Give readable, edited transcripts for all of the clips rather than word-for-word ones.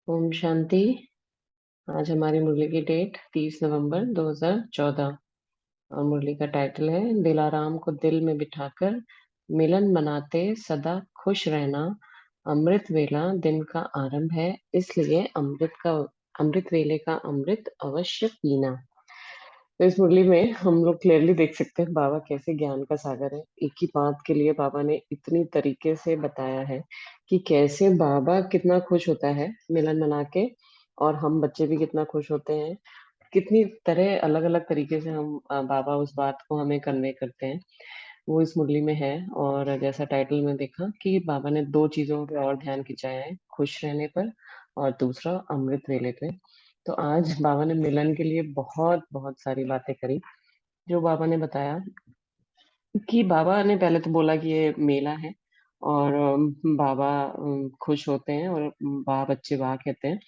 ओम शांति। आज हमारी मुरली की डेट 30 नवंबर 2014 और मुरली का टाइटल है दिलाराम को दिल में बिठाकर मिलन मनाते सदा खुश रहना। अमृत वेला दिन का आरंभ है, इसलिए अमृत वेले का अमृत अवश्य पीना। तो इस मुरली में हम लोग क्लियरली देख सकते हैं बाबा कैसे ज्ञान का सागर है। एक ही बात के लिए बाबा ने इतनी तरीके से बताया है कि कैसे बाबा कितना खुश होता है मिलन मना के, और हम बच्चे भी कितना खुश होते हैं। कितनी तरह अलग अलग तरीके से हम बाबा उस बात को हमें कन्वे करते हैं, वो इस मुरली में है। और जैसा टाइटल में देखा कि बाबा ने दो चीजों पे और ध्यान खिंचाया है, खुश रहने पर और दूसरा अमृत वेले पे। तो आज बाबा ने मिलन के लिए बहुत बहुत सारी बातें करी। जो बाबा ने बताया कि बाबा ने पहले तो बोला कि ये मेला है और बाबा खुश होते हैं और वाह बच्चे वाह कहते हैं,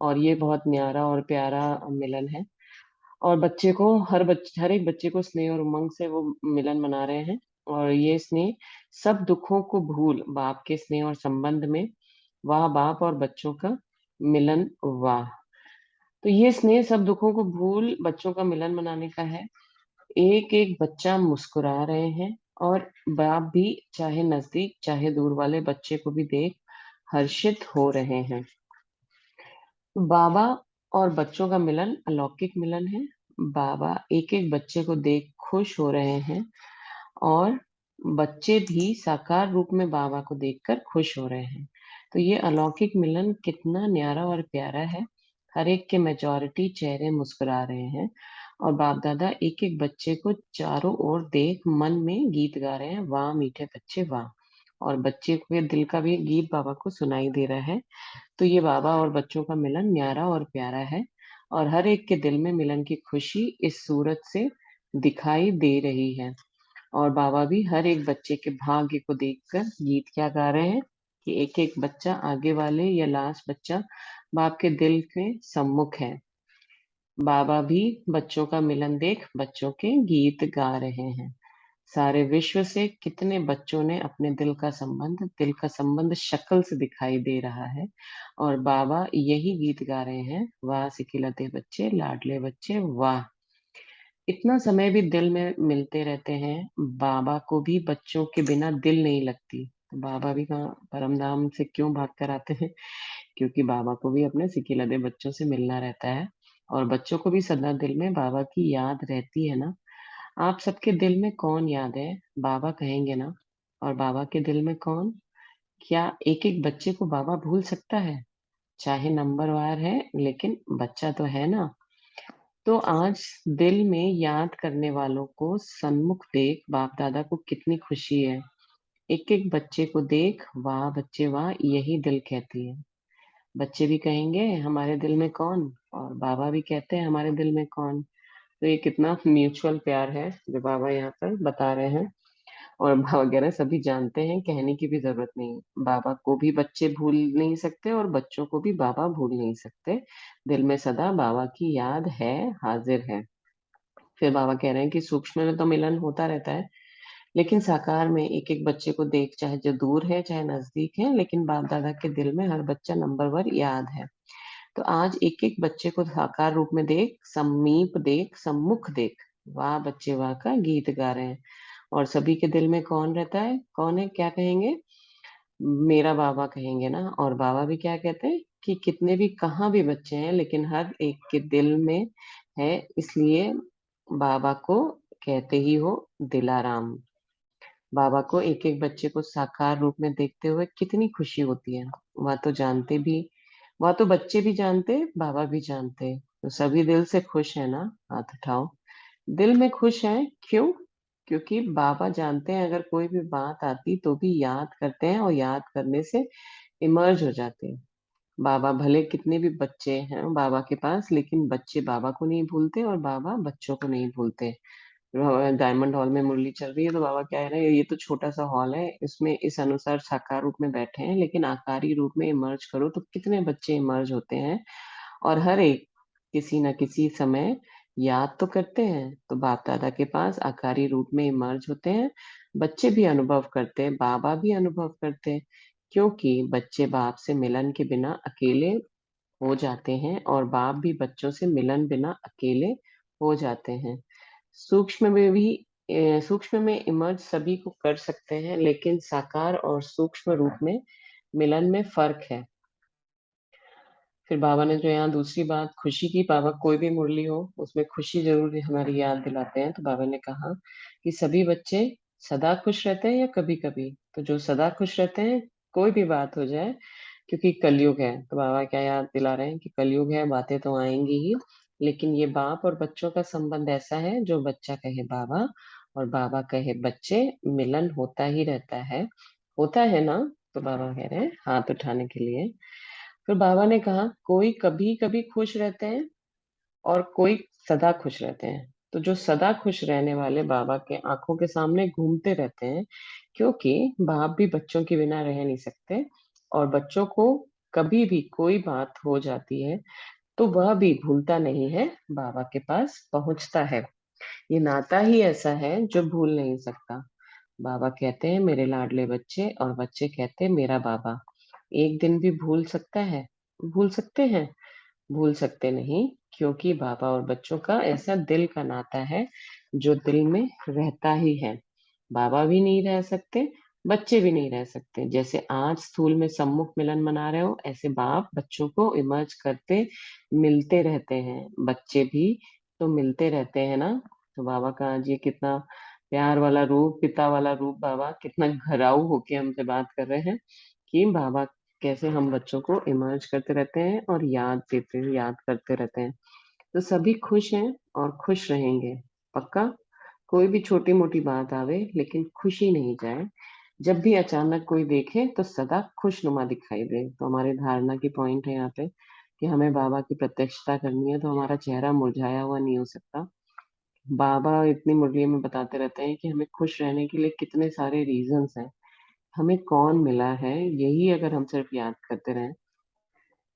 और ये बहुत न्यारा और प्यारा मिलन है। और बच्चे को हर एक बच्चे को स्नेह और उमंग से वो मिलन मना रहे हैं। और ये स्नेह सब दुखों को भूल बाप के स्नेह और संबंध में, वाह बाप और बच्चों का मिलन वाह। तो ये स्नेह सब दुखों को भूल बच्चों का मिलन मनाने का है। एक एक बच्चा मुस्कुरा रहे हैं और बाप भी चाहे नजदीक चाहे दूर वाले बच्चे को भी देख हर्षित हो रहे हैं। बाबा और बच्चों का मिलन अलौकिक मिलन है। बाबा एक एक बच्चे को देख खुश हो रहे हैं और बच्चे भी साकार रूप में बाबा को देखकर खुश हो रहे हैं। तो ये अलौकिक मिलन कितना न्यारा और प्यारा है। हर एक के मेजॉरिटी चेहरे मुस्कुरा रहे हैं और बाप दादा एक एक बच्चे को चारों ओर देख मन में गीत गा रहे हैं, वाह मीठे बच्चे वाह। और बच्चे के दिल का भी गीत बाबा को सुनाई दे रहा है। तो ये बाबा और बच्चों का मिलन न्यारा और प्यारा है और हर एक के दिल में मिलन की खुशी इस सूरत से दिखाई दे रही है। और बाबा भी हर एक बच्चे के भाग्य को देखकर गीत क्या गा रहे हैं कि एक एक बच्चा आगे वाले या लास्ट बच्चा बाप के दिल के सम्मुख है। बाबा भी बच्चों का मिलन देख बच्चों के गीत गा रहे हैं। सारे विश्व से कितने बच्चों ने अपने दिल का संबंध शक्ल से दिखाई दे रहा है। और बाबा यही गीत गा रहे हैं, वाह सिकिलते बच्चे लाडले बच्चे वाह। इतना समय भी दिल में मिलते रहते हैं, बाबा को भी बच्चों के बिना दिल नहीं लगती। तो बाबा भी कहाँ परम धाम से क्यों भाग कर आते हैं, क्योंकि बाबा को भी अपने सिकिलते बच्चों से मिलना रहता है। और बच्चों को भी सदा दिल में बाबा की याद रहती है ना। आप सबके दिल में कौन याद है, बाबा कहेंगे ना। और बाबा के दिल में कौन, क्या एक एक बच्चे को बाबा भूल सकता है? चाहे नंबरवार है लेकिन बच्चा तो है ना। तो आज दिल में याद करने वालों को सन्मुख देख बाप दादा को कितनी खुशी है। एक एक बच्चे को देख वाह बच्चे वाह, यही दिल कहती है। बच्चे भी कहेंगे हमारे दिल में कौन, और बाबा भी कहते हैं हमारे दिल में कौन। तो ये कितना म्यूचुअल प्यार है जो बाबा यहाँ पर बता रहे हैं। और बाबा वगैरह सभी जानते हैं, कहने की भी जरूरत नहीं। बाबा को भी बच्चे भूल नहीं सकते और बच्चों को भी बाबा भूल नहीं सकते। दिल में सदा बाबा की याद है, हाजिर है। फिर बाबा कह रहे हैं कि सूक्ष्म में तो मिलन होता रहता है, लेकिन साकार में एक एक बच्चे को देख, चाहे जो दूर है चाहे नजदीक है, लेकिन बाप दादा के दिल में हर बच्चा नंबर वन याद है। तो आज एक एक बच्चे को साकार रूप में देख, समीप देख, सम्मुख देख, वाह बच्चे वाह का गीत गा रहे हैं। और सभी के दिल में कौन रहता है, कौन है, क्या कहेंगे, मेरा बाबा कहेंगे ना। और बाबा भी क्या कहते हैं कि कितने भी कहाँ भी बच्चे हैं लेकिन हर एक के दिल में है, इसलिए बाबा को कहते ही हो दिलाराम। बाबा को एक एक बच्चे को साकार रूप में देखते हुए कितनी खुशी होती है। वह तो जानते भी, वह तो बच्चे भी जानते, बाबा भी जानते। तो सभी दिल से खुश है ना, हाथ उठाओ। दिल में खुश है, क्यों? क्योंकि बाबा जानते हैं अगर कोई भी बात आती तो भी याद करते हैं और याद करने से इमर्ज हो जाते हैं। बाबा भले कितने भी बच्चे हैं बाबा के पास, लेकिन बच्चे बाबा को नहीं भूलते और बाबा बच्चों को नहीं भूलते। डायमंड हॉल में मुरली चल रही है तो बाबा कह रहे हैं ये तो छोटा सा हॉल है, इसमें इस अनुसार साकार रूप में बैठे हैं, लेकिन आकारी रूप में इमर्ज करो तो कितने बच्चे इमर्ज होते हैं। और हर एक किसी न किसी समय याद तो करते हैं, तो बाप दादा के पास आकारी रूप में इमर्ज होते हैं। बच्चे भी अनुभव करते हैं, बाबा भी अनुभव करते हैं, क्योंकि बच्चे बाप से मिलन के बिना अकेले हो जाते हैं और बाप भी बच्चों से मिलन बिना अकेले हो जाते हैं। सूक्ष्म में भी सूक्ष्म में इमर्ज सभी को कर सकते हैं, लेकिन साकार और सूक्ष्म रूप में मिलन में फर्क है। फिर बाबा ने जो यहाँ दूसरी बात खुशी की, बाबा कोई भी मुरली हो उसमें खुशी जरूर हमारी याद दिलाते हैं। तो बाबा ने कहा कि सभी बच्चे सदा खुश रहते हैं या कभी कभी। तो जो सदा खुश रहते हैं, कोई भी बात हो जाए, क्योंकि कलयुग है। तो बाबा क्या याद दिला रहे हैं कि कलयुग है, बातें तो आएंगी ही, लेकिन ये बाप और बच्चों का संबंध ऐसा है, जो बच्चा कहे बाबा और बाबा कहे बच्चे, मिलन होता ही रहता है। होता है ना? तो बाबा कह रहे हैं हाथ उठाने के लिए। फिर बाबा ने कहा कोई कभी कभी खुश रहते हैं और कोई सदा खुश रहते हैं। तो जो सदा खुश रहने वाले बाबा के आंखों के सामने घूमते रहते हैं, क्योंकि बाप भी बच्चों के बिना रह नहीं सकते, और बच्चों को कभी भी कोई बात हो जाती है तो वह भी भूलता नहीं है, बाबा के पास पहुंचता है। ये नाता ही ऐसा है जो भूल नहीं सकता। बाबा कहते हैं मेरे लाडले बच्चे, और बच्चे कहते हैं मेरा बाबा। एक दिन भी भूल सकता है? भूल सकते हैं? भूल सकते नहीं, क्योंकि बाबा और बच्चों का ऐसा दिल का नाता है जो दिल में रहता ही है। बाबा भी नहीं रह सकते, बच्चे भी नहीं रह सकते। जैसे आज स्थूल में सम्मुख मिलन मना रहे हो, ऐसे बाप बच्चों को इमर्ज करते मिलते रहते हैं। बच्चे भी तो मिलते रहते हैं ना। तो बाबा का आज ये कितना प्यार वाला रूप, पिता वाला रूप, बाबा कितना घराऊ होके हमसे बात कर रहे हैं कि बाबा कैसे हम बच्चों को इमर्ज करते रहते हैं और याद देते हैं, याद करते रहते हैं। तो सभी खुश हैं और खुश रहेंगे, पक्का। कोई भी छोटी मोटी बात आवे, लेकिन खुशी नहीं जाए। जब भी अचानक कोई देखे तो सदा खुशनुमा दिखाई दे। तो हमारी धारणा की पॉइंट है यहाँ पे कि हमें बाबा की प्रत्यक्षता करनी है, तो हमारा चेहरा मुरझाया हुआ नहीं हो सकता। बाबा इतनी मुरलियों में बताते रहते हैं कि हमें खुश रहने के लिए कितने सारे रीजंस हैं। हमें कौन मिला है, यही अगर हम सिर्फ याद करते रहें,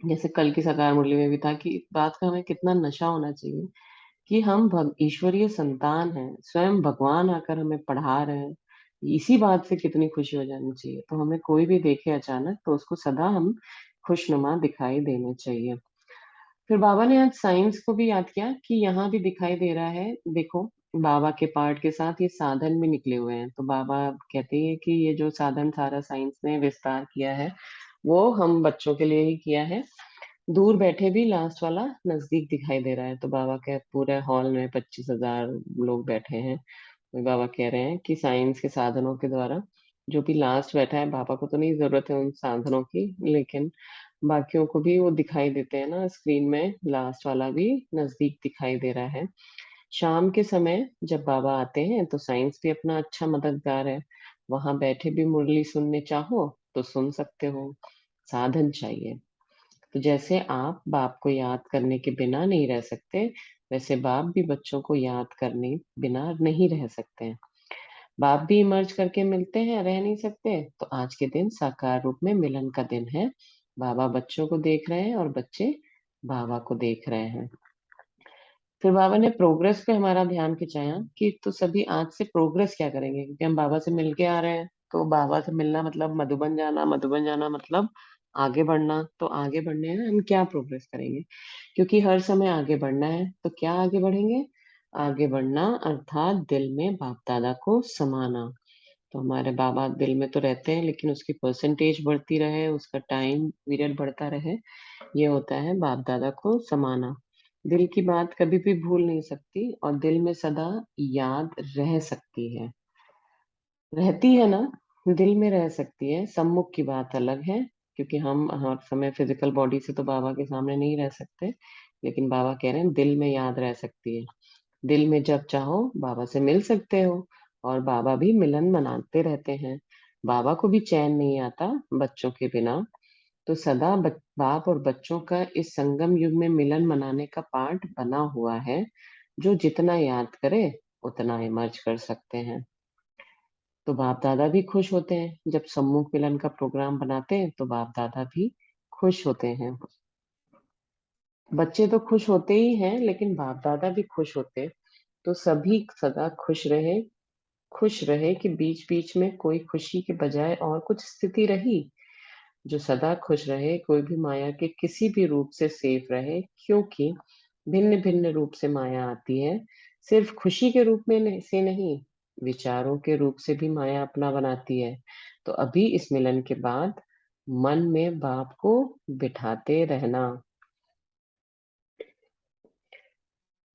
जैसे कल की साकार मुरली में भी था कि इस बात का हमें कितना नशा होना चाहिए कि हम ईश्वरीय संतान हैं, स्वयं भगवान आकर हमें पढ़ा रहे हैं। इसी बात से कितनी खुशी हो जानी चाहिए। तो हमें कोई भी देखे अचानक तो उसको सदा हम खुशनुमा दिखाई देने चाहिए। फिर बाबा ने आज साइंस को भी याद किया कि यहाँ भी दिखाई दे रहा है, देखो, बाबा के पार्ट के साथ ये साधन भी निकले हुए हैं। तो बाबा कहते हैं कि ये जो साधन सारा साइंस ने विस्तार किया है, वो हम बच्चों के लिए ही किया है। दूर बैठे भी लास्ट वाला नजदीक दिखाई दे रहा है। तो बाबा के पूरे हॉल में 25,000 लोग बैठे हैं। तो बाबा कह रहे हैं कि साइंस के साधनों के द्वारा जो भी लास्ट बैठा है, बाबा को तो नहीं जरूरत है उन साधनों की, लेकिन बाकियों को भी वो दिखाई देते हैं ना स्क्रीन में। लास्ट वाला भी नजदीक दिखाई दे रहा है। शाम के समय जब बाबा आते हैं तो साइंस भी अपना अच्छा मददगार है। वहां बैठे भी मुरली सुनने चाहो तो सुन सकते हो। साधन चाहिए। तो जैसे आप बाप को याद करने के बिना नहीं रह सकते, वैसे बाप भी बच्चों को याद करने बिना नहीं रह सकते हैं। बाप भी इमर्ज करके मिलते हैं, रह नहीं सकते। तो आज के दिन साकार रूप में मिलन का दिन है। बाबा बच्चों को देख रहे हैं और बच्चे बाबा को देख रहे हैं। फिर बाबा ने प्रोग्रेस पे हमारा ध्यान खिंचाया कि तो सभी आज से प्रोग्रेस क्या करेंगे, क्योंकि हम बाबा से मिल के आ रहे हैं। तो बाबा से मिलना मतलब मधुबन जाना, मधुबन जाना मतलब आगे बढ़ना। तो आगे बढ़ने में हम क्या प्रोग्रेस करेंगे, क्योंकि हर समय आगे बढ़ना है। तो क्या आगे बढ़ेंगे? आगे बढ़ना अर्थात दिल में बाप दादा को समाना। तो हमारे बाबा दिल में तो रहते हैं, लेकिन उसकी परसेंटेज बढ़ती रहे, उसका टाइम पीरियड बढ़ता रहे, ये होता है बाप दादा को समाना। दिल की बात कभी भी भूल नहीं सकती और दिल में सदा याद रह सकती है। रहती है ना? दिल में रह सकती है। सम्मुख की बात अलग है, क्योंकि हम हर समय फिजिकल बॉडी से तो बाबा के सामने नहीं रह सकते, लेकिन बाबा कह रहे हैं दिल में याद रह सकती है। दिल में जब चाहो बाबा से मिल सकते हो, और बाबा भी मिलन मनाते रहते हैं। बाबा को भी चैन नहीं आता बच्चों के बिना। तो सदा बाप और बच्चों का इस संगम युग में मिलन मनाने का पाठ बना हुआ है। जो जितना याद करे उतना इमर्ज कर सकते हैं। तो बाप दादा भी खुश होते हैं जब सम्मुख मिलन का प्रोग्राम बनाते हैं। तो बाप दादा भी खुश होते हैं। बच्चे तो खुश होते ही हैं, लेकिन बाप दादा भी खुश होते हैं। तो सभी सदा खुश रहे। खुश रहे कि बीच बीच में कोई खुशी के बजाय और कुछ स्थिति रही, जो सदा खुश रहे, कोई भी माया के किसी भी रूप से सेफ रहे, क्योंकि भिन्न-भिन्न रूप से माया आती है, सिर्फ खुशी के रूप में से नहीं, विचारों के रूप से भी माया अपना बनाती है। तो अभी इस मिलन के बाद मन में बाप को बिठाते रहना।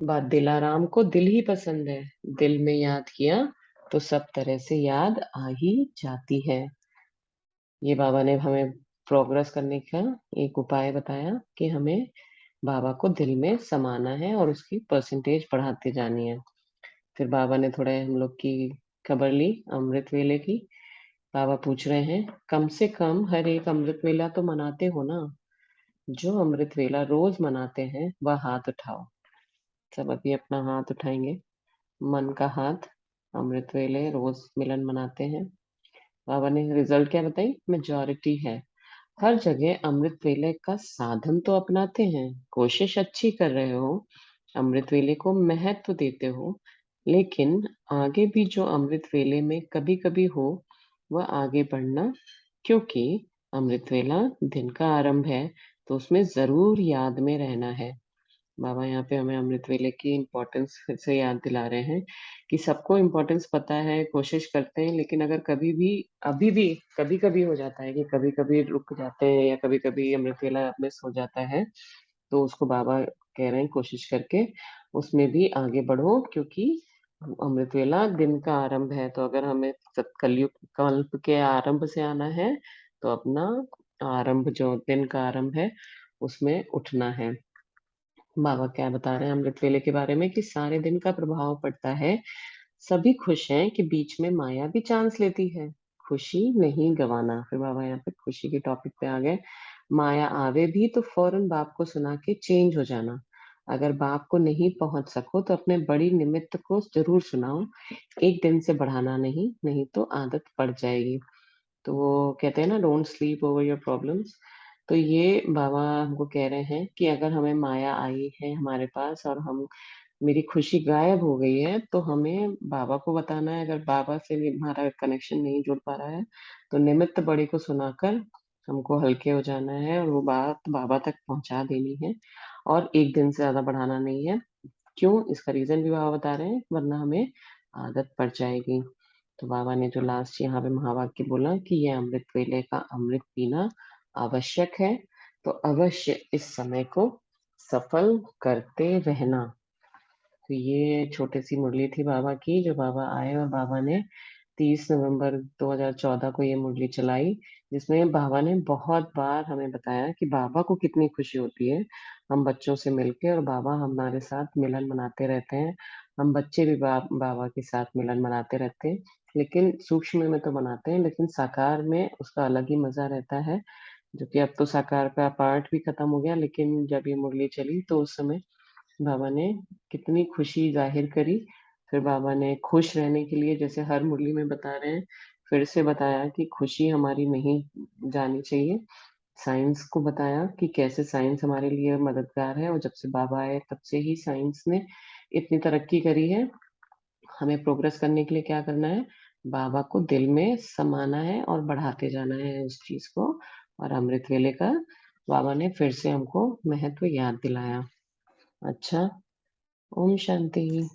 बात दिलाराम को दिल ही पसंद है, दिल में याद किया तो सब तरह से याद आ ही जाती है। ये बाबा ने हमें प्रोग्रेस करने का एक उपाय बताया कि हमें बाबा को दिल में समाना है और उसकी परसेंटेज बढ़ाते जानी है। फिर बाबा ने थोड़े हम लोग की खबर ली अमृत वेले की। बाबा पूछ रहे हैं, कम से कम हर एक अमृत वेला तो मनाते हो ना? जो अमृत वेला रोज मनाते हैं वह हाथ उठाओ। सब अभी अपना हाथ उठाएंगे। मन का हाथ। अमृत वेले रोज मिलन मनाते हैं। बाबा ने रिजल्ट क्या बताई? मेजॉरिटी है। हर जगह अमृत वेले का साधन तो अपनाते हैं, कोशिश अच्छी कर रहे हो, अमृत वेले को महत्व देते हो, लेकिन आगे भी जो अमृत वेले में कभी कभी हो वह आगे बढ़ना, क्योंकि अमृत वेला दिन का आरंभ है, तो उसमें जरूर याद में रहना है। बाबा यहाँ पे हमें अमृत वेले की इम्पोर्टेंस फिर से याद दिला रहे हैं कि सबको इम्पोर्टेंस पता है, कोशिश करते हैं, लेकिन अगर कभी भी अभी भी कभी कभी हो जाता है कि कभी कभी रुक जाते हैं या कभी कभी अमृत वेला मिस हो जाता है, तो उसको बाबा कह रहे हैं कोशिश करके उसमें भी आगे बढ़ो, क्योंकि अमृत वेला दिन का आरंभ है। तो अगर हमें कलयुग कल्प के आरंभ से आना है तो अपना आरंभ जो दिन का आरंभ है उसमें उठना है। बाबा क्या बता रहे हैं अमृत वेले के बारे में कि सारे दिन का प्रभाव पड़ता है। सभी खुश हैं कि बीच में माया भी चांस लेती है। खुशी नहीं गवाना। फिर बाबा यहाँ पे खुशी के टॉपिक पे आ गए। माया आवे भी तो फौरन बाप को सुना के चेंज हो जाना। अगर बाप को नहीं पहुंच सको तो अपने बड़ी निमित्त को जरूर सुनाओ। एक दिन से बढ़ाना नहीं, नहीं तो आदत पड़ जाएगी। तो वो कहते हैं ना, don't sleep over your problems. तो ये बाबा हमको कह रहे हैं कि अगर हमें माया आई है हमारे पास और हम मेरी खुशी गायब हो गई है, तो हमें बाबा को बताना है। अगर बाबा से भी हमारा कनेक्शन नहीं जुड़ पा रहा है तो निमित्त बड़े को सुनाकर हमको हल्के हो जाना है और वो बात बाबा तक पहुंचा देनी है, और एक दिन से ज्यादा बढ़ाना नहीं है। क्यों? इसका रीजन भी बाबा बता रहे हैं, वरना हमें आदत पड़ जाएगी। तो बाबा ने जो लास्ट यहाँ पे महावाक्य बोला कि ये अमृत वेले का अमृत पीना आवश्यक है, तो अवश्य इस समय को सफल करते रहना। तो ये छोटी सी मुरली थी बाबा की, जो बाबा आए और बाबा ने 30 नवंबर 2014 को ये मुरली चलाई, जिसमें बाबा ने बहुत बार हमें बताया कि बाबा को कितनी खुशी होती है हम बच्चों से मिलके, और बाबा हमारे साथ मिलन मनाते रहते हैं। हम बच्चे भी बाबा के साथ मिलन मनाते रहते हैं, लेकिन सूक्ष्म में तो मनाते हैं, लेकिन साकार में उसका अलग ही मजा रहता है। जो कि अब तो साकार का पार्ट भी खत्म हो गया, लेकिन जब ये मुरली चली तो उस समय बाबा ने कितनी खुशी जाहिर करी। फिर बाबा ने खुश रहने के लिए, जैसे हर मुरली में बता रहे हैं, फिर से बताया कि खुशी हमारी नहीं जानी चाहिए। साइंस को बताया कि कैसे साइंस हमारे लिए मददगार है, और जब से बाबा आए तब से ही साइंस ने इतनी तरक्की करी है। हमें प्रोग्रेस करने के लिए क्या करना है? बाबा को दिल में समाना है और बढ़ाते जाना है उस चीज को। और अमृत वेले का बाबा ने फिर से हमको महत्व याद दिलाया। अच्छा। ओम शांति।